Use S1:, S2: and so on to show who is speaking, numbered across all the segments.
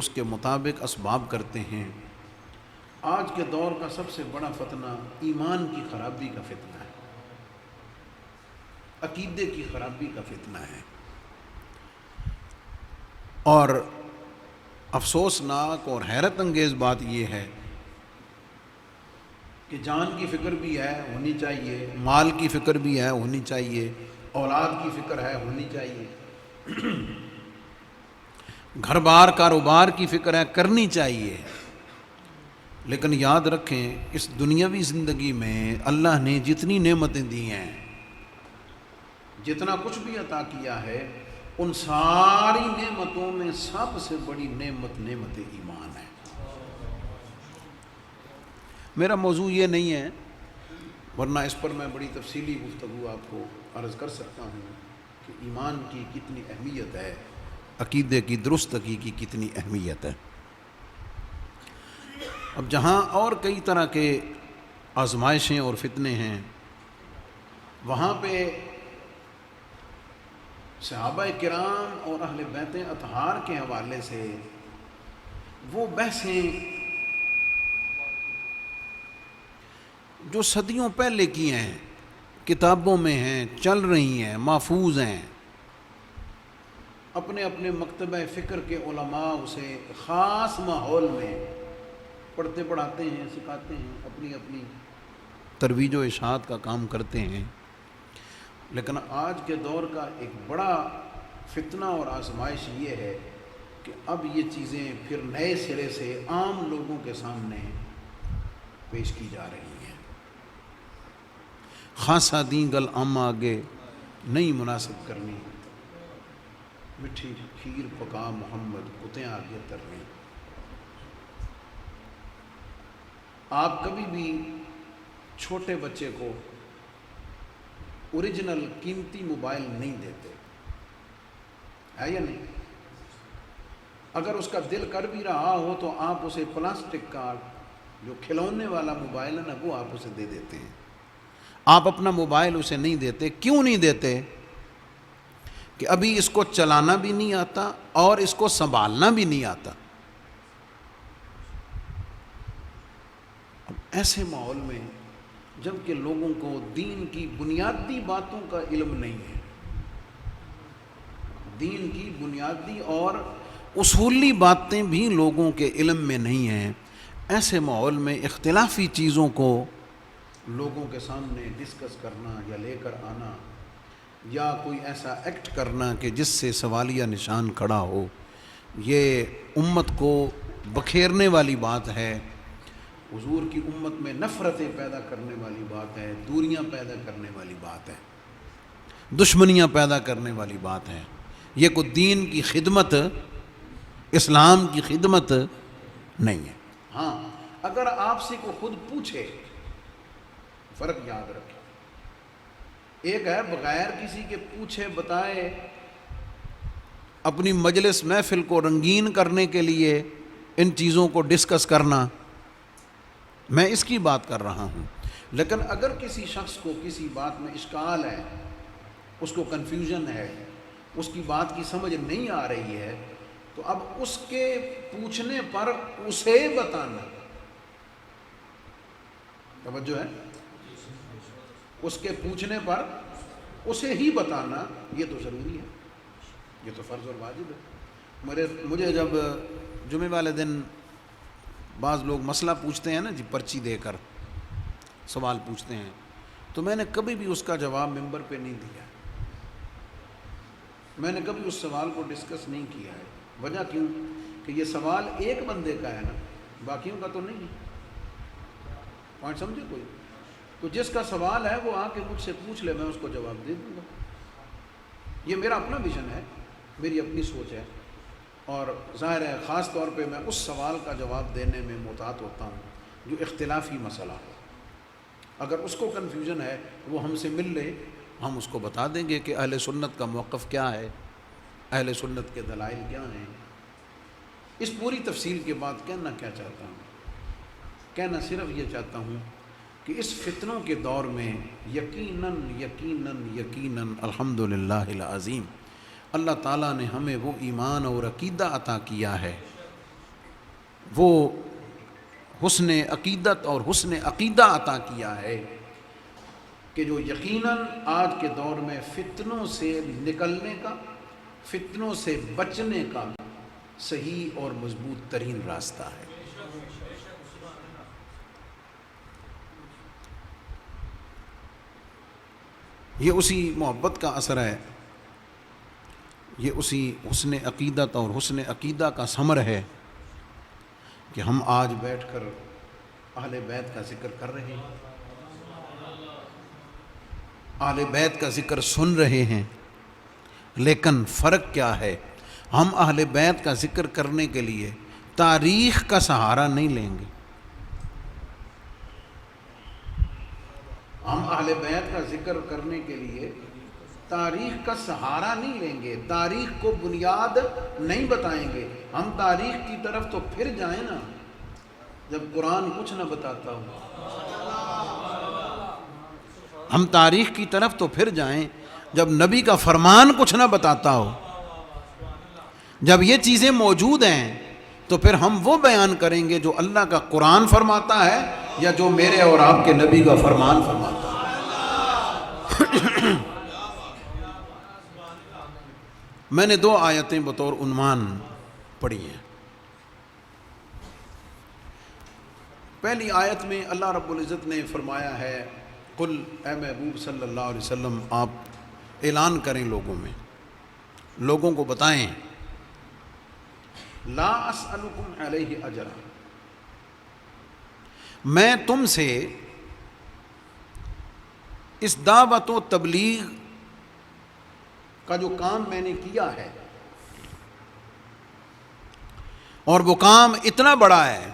S1: اس کے مطابق اسباب کرتے ہیں۔ آج کے دور کا سب سے بڑا فتنہ ایمان کی خرابی کا فتنہ ہے، عقیدے کی خرابی کا فتنہ ہے۔ اور افسوسناک اور حیرت انگیز بات یہ ہے کہ جان کی فکر بھی ہے، ہونی چاہیے، مال کی فکر بھی ہے، ہونی چاہیے، اولاد کی فکر ہے، ہونی چاہیے، گھر بار کاروبار کی فکر ہے، کرنی چاہیے، لیکن یاد رکھیں اس دنیاوی زندگی میں اللہ نے جتنی نعمتیں دی ہیں، جتنا کچھ بھی عطا کیا ہے، ان ساری نعمتوں میں سب سے بڑی نعمت نعمت ایمان ہے۔ میرا موضوع یہ نہیں ہے، ورنہ اس پر میں بڑی تفصیلی گفتگو آپ کو عرض کر سکتا ہوں کہ ایمان کی کتنی اہمیت ہے، عقیدے کی درست حقیقی کتنی اہمیت ہے۔ اب جہاں اور کئی طرح کے آزمائشیں اور فتنے ہیں، وہاں پہ صحابہ کرام اور اہل بیت اطہار کے حوالے سے وہ بحثیں جو صدیوں پہلے کی ہیں، کتابوں میں ہیں، چل رہی ہیں، محفوظ ہیں، اپنے اپنے مکتبہ فکر کے علماء اسے خاص ماحول میں پڑھتے پڑھاتے ہیں، سکھاتے ہیں، اپنی اپنی ترویج و اشاعت کا کام کرتے ہیں۔ لیکن آج کے دور کا ایک بڑا فتنہ اور آزمائش یہ ہے کہ اب یہ چیزیں پھر نئے سرے سے عام لوگوں کے سامنے پیش کی جا رہی ہیں۔ خاصا دیں گل عام آگے نہیں مناسب کرنی، مٹھی کھیر پکا محمد کتیں آگے ترنی۔ آپ کبھی بھی چھوٹے بچے کو اوریجنل قیمتی موبائل نہیں دیتے، ہے یا نہیں؟ اگر اس کا دل کر بھی رہا ہو تو آپ اسے پلاسٹک کا جو کھلونے والا موبائل ہے نا، وہ آپ اسے دے دیتے ہیں۔ آپ اپنا موبائل اسے نہیں دیتے، کیوں نہیں دیتے؟ کہ ابھی اس کو چلانا بھی نہیں آتا اور اس کو سنبھالنا بھی نہیں آتا۔ اب ایسے ماحول میں جب کہ لوگوں کو دین کی بنیادی باتوں کا علم نہیں ہے، دین کی بنیادی اور اصولی باتیں بھی لوگوں کے علم میں نہیں ہیں، ایسے ماحول میں اختلافی چیزوں کو لوگوں کے سامنے ڈسکس کرنا یا لے کر آنا یا کوئی ایسا ایکٹ کرنا کہ جس سے سوالیہ نشان کھڑا ہو، یہ امت کو بکھیرنے والی بات ہے، حضور کی امت میں نفرتیں پیدا کرنے والی بات ہے، دوریاں پیدا کرنے والی بات ہے، دشمنیاں پیدا کرنے والی بات ہے۔ یہ کوئی دین کی خدمت، اسلام کی خدمت نہیں ہے۔ ہاں اگر آپ سے کوئی خود پوچھے، فرق یاد رکھیں، ایک ہے بغیر کسی کے پوچھے بتائے اپنی مجلس محفل کو رنگین کرنے کے لیے ان چیزوں کو ڈسکس کرنا، میں اس کی بات کر رہا ہوں۔ لیکن اگر کسی شخص کو کسی بات میں اشکال ہے، اس کو کنفیوژن ہے، اس کی بات کی سمجھ نہیں آ رہی ہے، تو اب اس کے پوچھنے پر اسے بتانا، توجہ ہے، اس کے پوچھنے پر اسے ہی بتانا، یہ تو ضروری ہے، یہ تو فرض اور واجب ہے۔ مجھے جب جمعے والے دن بعض لوگ مسئلہ پوچھتے ہیں نا جی، پرچی دے کر سوال پوچھتے ہیں، تو میں نے کبھی بھی اس کا جواب ممبر پہ نہیں دیا، میں نے کبھی اس سوال کو ڈسکس نہیں کیا ہے۔ وجہ کیوں؟ کہ یہ سوال ایک بندے کا ہے نا، باقیوں کا تو نہیں ہے۔ پوائنٹ سمجھے کوئی؟ تو جس کا سوال ہے وہ آ کے مجھ سے پوچھ لے، میں اس کو جواب دے دوں گا۔ یہ میرا اپنا ویژن ہے، میری اپنی سوچ ہے، اور ظاہر ہے خاص طور پہ میں اس سوال کا جواب دینے میں محتاط ہوتا ہوں جو اختلافی مسئلہ ہو۔ اگر اس کو کنفیوژن ہے وہ ہم سے مل لے، ہم اس کو بتا دیں گے کہ اہل سنت کا موقف کیا ہے، اہل سنت کے دلائل کیا ہیں۔ اس پوری تفصیل کے بعد کہنا کیا چاہتا ہوں؟ کہنا صرف یہ چاہتا ہوں کہ اس فتنوں کے دور میں یقیناً یقیناً یقیناً الحمدللہ العظیم اللہ تعالیٰ نے ہمیں وہ ایمان اور عقیدہ عطا کیا ہے وہ حسن عقیدت اور حسن عقیدہ عطا کیا ہے کہ جو یقیناً آج کے دور میں فتنوں سے نکلنے کا، فتنوں سے بچنے کا صحیح اور مضبوط ترین راستہ ہے۔ یہ اسی محبت کا اثر ہے، یہ اسی حسن عقیدت اور حسن عقیدہ کا ثمر ہے کہ ہم آج بیٹھ کر اہل بیت کا ذکر کر رہے ہیں، اہل بیت کا ذکر سن رہے ہیں۔ لیکن فرق کیا ہے؟ ہم اہل بیت کا ذکر کرنے کے لیے تاریخ کا سہارا نہیں لیں گے، ہم اہل بیت کا ذکر کرنے کے لیے تاریخ کا سہارا نہیں لیں گے، تاریخ کو بنیاد نہیں بتائیں گے۔ ہم تاریخ کی طرف تو پھر جائیں نا جب قرآن کچھ نہ بتاتا ہو، ہم تاریخ کی طرف تو پھر جائیں جب نبی کا فرمان کچھ نہ بتاتا ہو۔ جب یہ چیزیں موجود ہیں تو پھر ہم وہ بیان کریں گے جو اللہ کا قرآن فرماتا ہے یا جو میرے اور آپ کے نبی کا فرمان فرماتا ہے۔ میں نے 2 آیتیں بطور عنوان پڑھی ہیں۔ پہلی آیت میں اللہ رب العزت نے فرمایا ہے، قل اے محبوب صلی اللہ علیہ وسلم آپ اعلان کریں لوگوں میں، لوگوں کو بتائیں، لا اسألکم علیہ اجرا، میں تم سے اس دعوت و تبلیغ کا جو کام میں نے کیا ہے، اور وہ کام اتنا بڑا ہے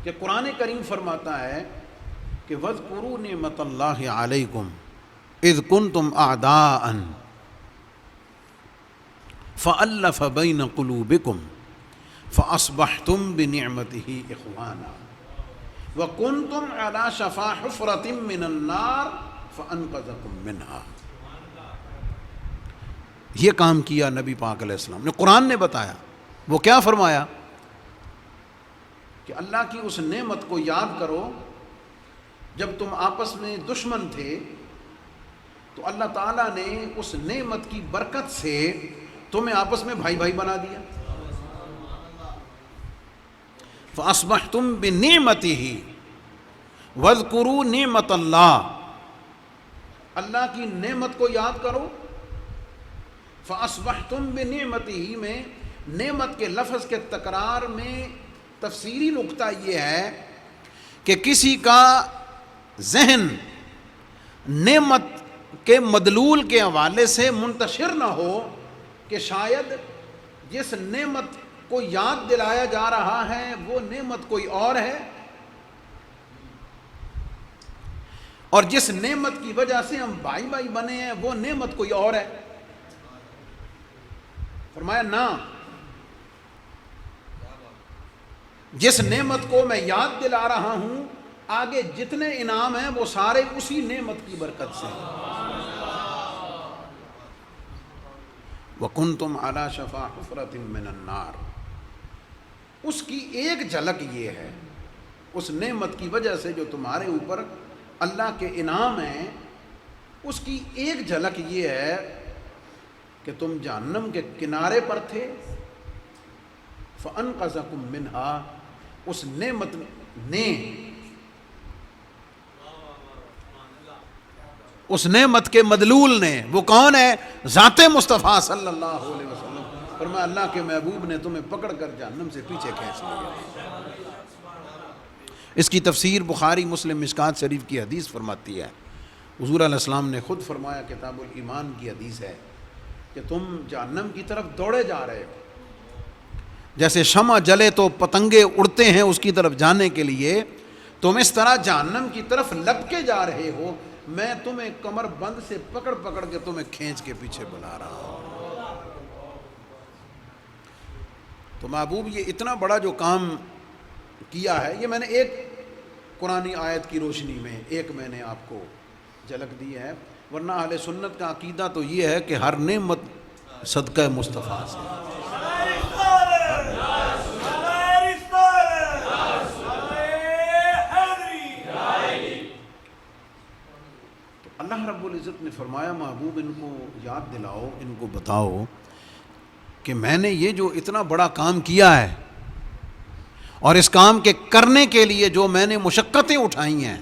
S1: کہ قرآن کریم فرماتا ہے کہ وَاذْكُرُوا نِعْمَةَ اللَّهِ عَلَيْكُمْ اِذْ كُنْتُمْ أَعْدَاءً فَأَلَّفَ بَيْنَ قُلُوبِكُمْ فَأَصْبَحْتُمْ بِنِعْمَتِهِ إِخْوَانًا وَكُنْتُمْ عَلَى شَفَا حُفْرَةٍ مِّنَ النَّارِ فَأَنْقَذَكُم مِّنْهَا۔ یہ کام کیا نبی پاک علیہ السلام نے، قرآن نے بتایا۔ وہ کیا فرمایا کہ اللہ کی اس نعمت کو یاد کرو جب تم آپس میں دشمن تھے تو اللہ تعالیٰ نے اس نعمت کی برکت سے تمہیں آپس میں بھائی بھائی بنا دیا۔ فَأَصْبَحْتُمْ بِنِعْمَتِهِ وَاذْكُرُوا نِعْمَةَ اللَّهِ، اللہ کی نعمت کو یاد کرو۔ فَأَصْبَحْتُمْ بِنِعْمَتِهِ میں نعمت کے لفظ کے تکرار میں تفسیری نقطہ یہ ہے کہ کسی کا ذہن نعمت کے مدلول کے حوالے سے منتشر نہ ہو کہ شاید جس نعمت کو یاد دلایا جا رہا ہے وہ نعمت کوئی اور ہے، اور جس نعمت کی وجہ سے ہم بھائی بھائی بنے ہیں وہ نعمت کوئی اور ہے۔ فرمایا نہ، جس نعمت کو میں یاد دلا رہا ہوں آگے جتنے انعام ہیں وہ سارے اسی نعمت کی برکت سے ہیں۔ وَكُنْتُمْ عَلَى شَفَا حُفْرَةٍ مِّنَ النَّارِ، اس کی ایک جھلک یہ ہے، اس نعمت کی وجہ سے جو تمہارے اوپر اللہ کے انعام ہیں، اس کی ایک جھلک یہ ہے کہ تم جہنم کے کنارے پر تھے، فَأَنْقَذَكُم مِّنْهَا، اس نعمت نے، اس نعمت کے مدلول نے، وہ کون ہے؟ ذات مصطفیٰ صلی اللہ علیہ وسلم۔ فرمایا اللہ کے محبوب نے تمہیں پکڑ کر جہنم سے پیچھے کھینچ لیا۔ اس کی تفسیر بخاری مسلم مشکات شریف کی حدیث فرماتی ہے۔ حضور علیہ السلام نے خود فرمایا، کتاب الایمان کی حدیث ہے کہ تم جہنم کی طرف دوڑے جا رہے ہو، جیسے شمع جلے تو پتنگے اڑتے ہیں اس کی طرف جانے کے لیے، تم اس طرح جہنم کی طرف لپکے جا رہے ہو، میں تمہیں کمر بند سے پکڑ پکڑ کے تمہیں کھینچ کے پیچھے بلا رہا ہوں۔ تو محبوب یہ اتنا بڑا جو کام کیا ہے، یہ میں نے ایک قرآنی آیت کی روشنی میں ایک میں نے آپ کو جھلک دی ہے، ورنہ اہل سنت کا عقیدہ تو یہ ہے کہ ہر نعمت صدقہ مصطفیٰ سے۔ فرمایا محبوب ان کو یاد دلاؤ، ان کو بتاؤ کہ میں نے یہ جو اتنا بڑا کام کیا ہے اور اس کام کے کرنے کے لیے جو میں نے مشقتیں اٹھائی ہیں،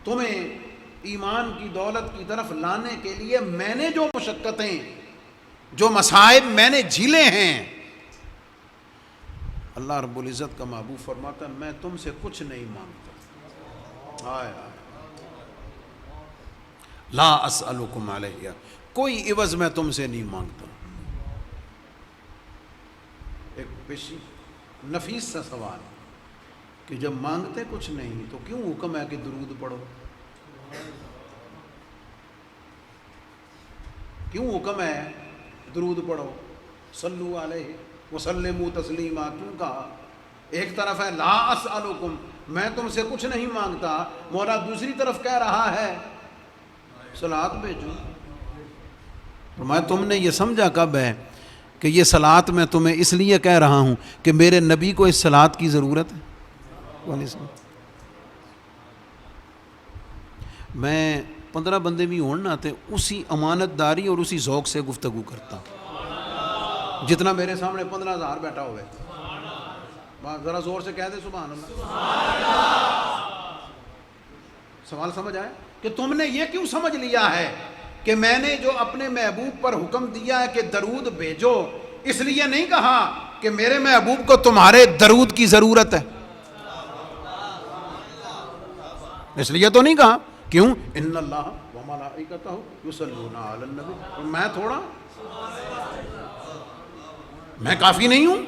S1: تمہیں ایمان کی دولت کی طرف لانے کے لیے میں نے جو مشقتیں، جو مصائب میں نے جھیلے ہیں، اللہ رب العزت کا محبوب فرماتا ہے میں تم سے کچھ نہیں مانگتا، آئے لا اسألکم علیہ، کوئی عوض میں تم سے نہیں مانگتا۔ ایک پیشی نفیس سا سوال کہ جب مانگتے کچھ نہیں تو کیوں حکم ہے کہ درود پڑھو؟ کیوں حکم ہے درود پڑھو؟ صلو علیہ وسلموا تسلیما، کیوں کہا؟ ایک طرف ہے لا اسألکم، میں تم سے کچھ نہیں مانگتا، مولا دوسری طرف کہہ رہا ہے صلوات بھیجو۔ فرمایا تم نے یہ سمجھا کب ہے کہ یہ صلوات میں تمہیں اس لیے کہہ رہا ہوں کہ میرے نبی کو اس صلوات کی ضرورت ہے؟ میں 15 بندے بھی ہون نہ آتے اسی امانت داری اور اسی ذوق سے گفتگو کرتا ہوں جتنا میرے سامنے 15,000 بیٹھا ہوئے۔ ذرا زور سے کہہ دے سبحان اللہ۔ سوال سمجھ آئے کہ تم نے یہ کیوں سمجھ لیا ہے کہ میں نے جو اپنے محبوب پر حکم دیا ہے کہ درود بھیجو، اس لیے نہیں کہا کہ میرے محبوب کو تمہارے درود کی ضرورت ہے، اس لیے تو نہیں کہا۔ کیوں؟ ان اللہ وملائکتہ یصلون علی النبی، میں تھوڑا، میں کافی نہیں ہوں؟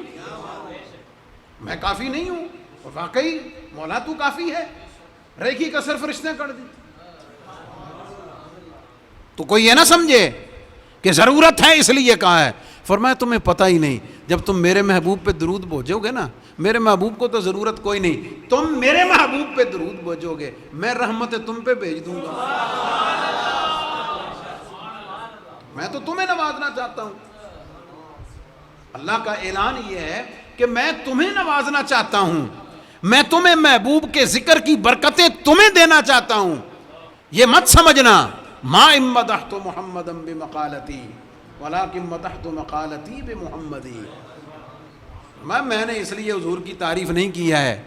S1: میں کافی نہیں ہوں؟ اور واقعی مولا تو کافی ہے، ریکھی کسر فرشتے کر دی۔ تو کوئی یہ نہ سمجھے کہ ضرورت ہے اس لیے کہا ہے۔ فرمایا تمہیں پتہ ہی نہیں، جب تم میرے محبوب پہ درود بھیجو گے نا، میرے محبوب کو تو ضرورت کوئی نہیں، تم میرے محبوب پہ درود بھیجو گے میں رحمت تم پہ بھیج دوں گا۔ میں تو تمہیں نوازنا چاہتا ہوں۔ اللہ کا اعلان یہ ہے کہ میں تمہیں نوازنا چاہتا ہوں، میں تمہیں محبوب کے ذکر کی برکتیں تمہیں دینا چاہتا ہوں۔ یہ مت سمجھنا ما مدحت محمدا بمقالتی ولکن مدحت مقالتی بمحمدی، میں نے اس لیے حضور کی تعریف نہیں کیا ہے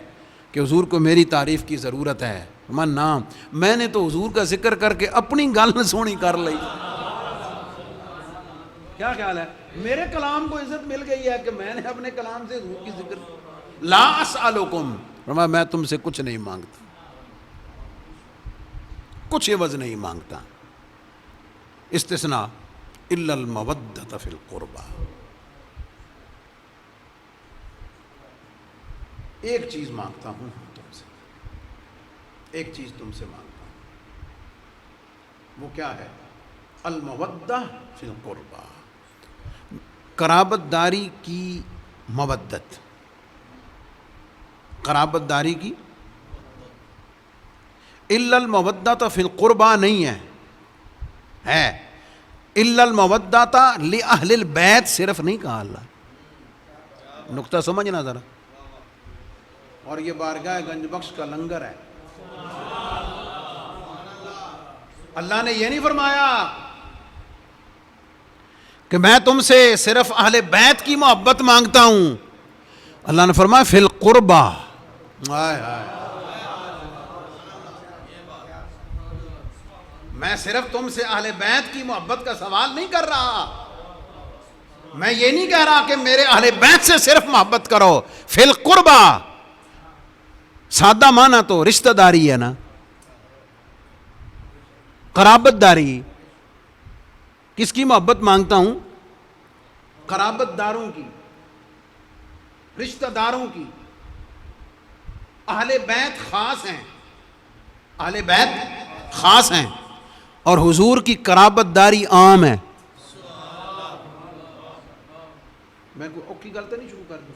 S1: کہ حضور کو میری تعریف کی ضرورت ہے، نام میں نے تو حضور کا ذکر کر کے اپنی گل سونی کر لی۔ کیا خیال ہے؟ میرے کلام کو عزت مل گئی ہے کہ میں نے اپنے کلام سے حضور کی ذکر۔ لا اسألکم، فرمایا میں تم سے کچھ نہیں مانگتا، کچھ عوض نہیں مانگتا، استثناء الا المودۃ فی القربى، ایک چیز مانگتا ہوں تم سے، ایک چیز تم سے مانگتا ہوں، وہ کیا ہے؟ المودۃ فی القربى، قرابت داری کی مودت، قرابت داری کی، الا المودۃ فی القربى نہیں ہے الا المودۃ لأہل البیت صرف نہیں کہا اللہ، نقطہ سمجھنا ذرا۔ اور یہ بارگاہ گنج بخش کا لنگر ہے، اللہ نے یہ نہیں فرمایا کہ میں تم سے صرف اہل بیت کی محبت مانگتا ہوں، اللہ نے فرمایا فی القربى، ہائے ہائے، میں صرف تم سے اہل بیت کی محبت کا سوال نہیں کر رہا، میں یہ نہیں کہہ رہا کہ میرے اہل بیت سے صرف محبت کرو، فی القربى سادہ معنی تو رشتہ داری ہے نا، قرابت داری، کس کی محبت مانگتا ہوں؟ قرابت داروں کی، رشتہ داروں کی۔ اہل بیت خاص ہیں، اہل بیت خاص ہیں، اور حضور کی قرابت داری عام ہے۔ میں کوئی اوکھی گل تو نہیں شروع کر دی؟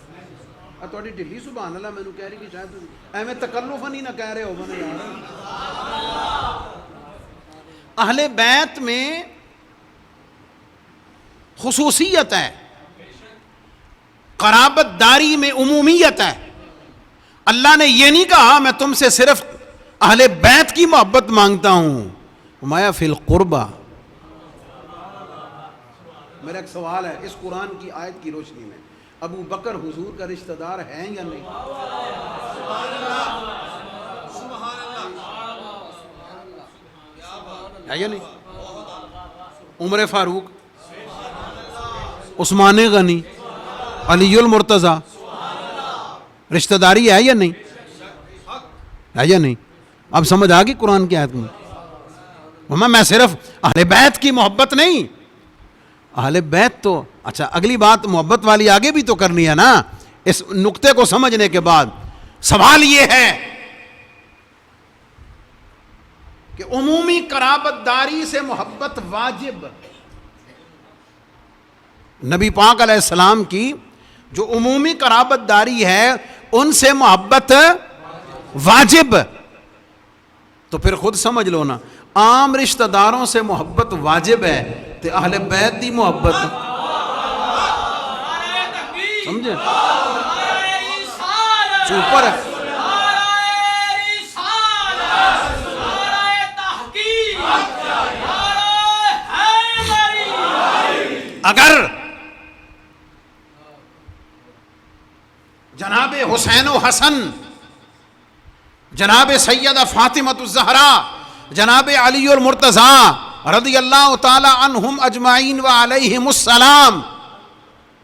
S1: تھوڑی ڈھلی سبحان اللہ مینوں کہہ رہی کہ شاید ایویں تکلف نہیں نہ کہہ رہے ہو بنے یار۔ اہل بیت میں خصوصیت ہے، قرابت داری میں عمومیت ہے۔ اللہ نے یہ نہیں کہا میں تم سے صرف اہل بیت کی محبت مانگتا ہوں. فرمایا فی القربہ. میرا ایک سوال ہے اس قرآن کی آیت کی روشنی میں، ابو بکر حضور کا رشتہ دار ہیں یا نہیں؟ ہے یا نہیں؟ عمر فاروق، عثمان غنی، علی المرتضی، رشتہ داری ہے یا نہیں؟ ہے یا نہیں؟ اب سمجھ آ گئی قرآن کی آیت میں؟ میں صرف اہل بیت کی محبت نہیں، اہل بیت تو اچھا، اگلی بات محبت والی آگے بھی تو کرنی ہے نا. اس نقطے کو سمجھنے کے بعد سوال یہ ہے کہ عمومی قرابت داری سے محبت واجب، نبی پاک علیہ السلام کی جو عمومی قرابت داری ہے ان سے محبت واجب. تو پھر خود سمجھ لو نا، عام رشتہ داروں سے محبت واجب ہے تو اہل بیت دی محبت سمجھے اوپر ہے. اگر جناب حسین و حسن، جناب سیدہ فاطمۃ الزہرا، جناب علی المرتضی رضی اللہ تعالی عنہم اجمعین و علیہم السلام،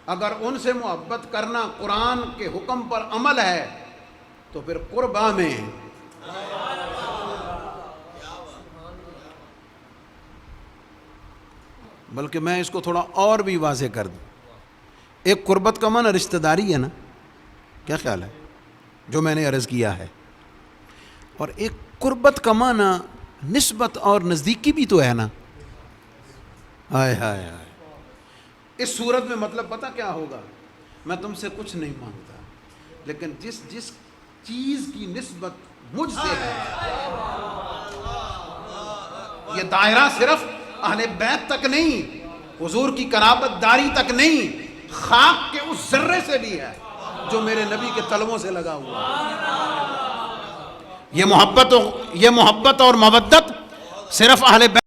S1: اگر ان سے محبت کرنا قرآن کے حکم پر عمل ہے تو پھر قربہ میں بلکہ میں اس کو تھوڑا اور بھی واضح کر دوں. ایک قربت کا معنی رشتہ داری ہے نا، کیا خیال ہے جو میں نے عرض کیا ہے، اور ایک قربت کا معنی نسبت اور نزدیکی بھی تو ہے نا. ہائے ہائے ہائے، اس صورت میں مطلب پتہ کیا ہوگا؟ میں تم سے کچھ نہیں مانگتا، لیکن جس چیز کی نسبت مجھ سے ہے، یہ دائرہ صرف اہل بیت تک نہیں، حضور کی قرابت داری تک نہیں، خاک کے اس ذرے سے بھی ہے جو میرے نبی کے تلووں سے لگا ہوا ہے. یہ محبت اور مودت صرف اہل بیت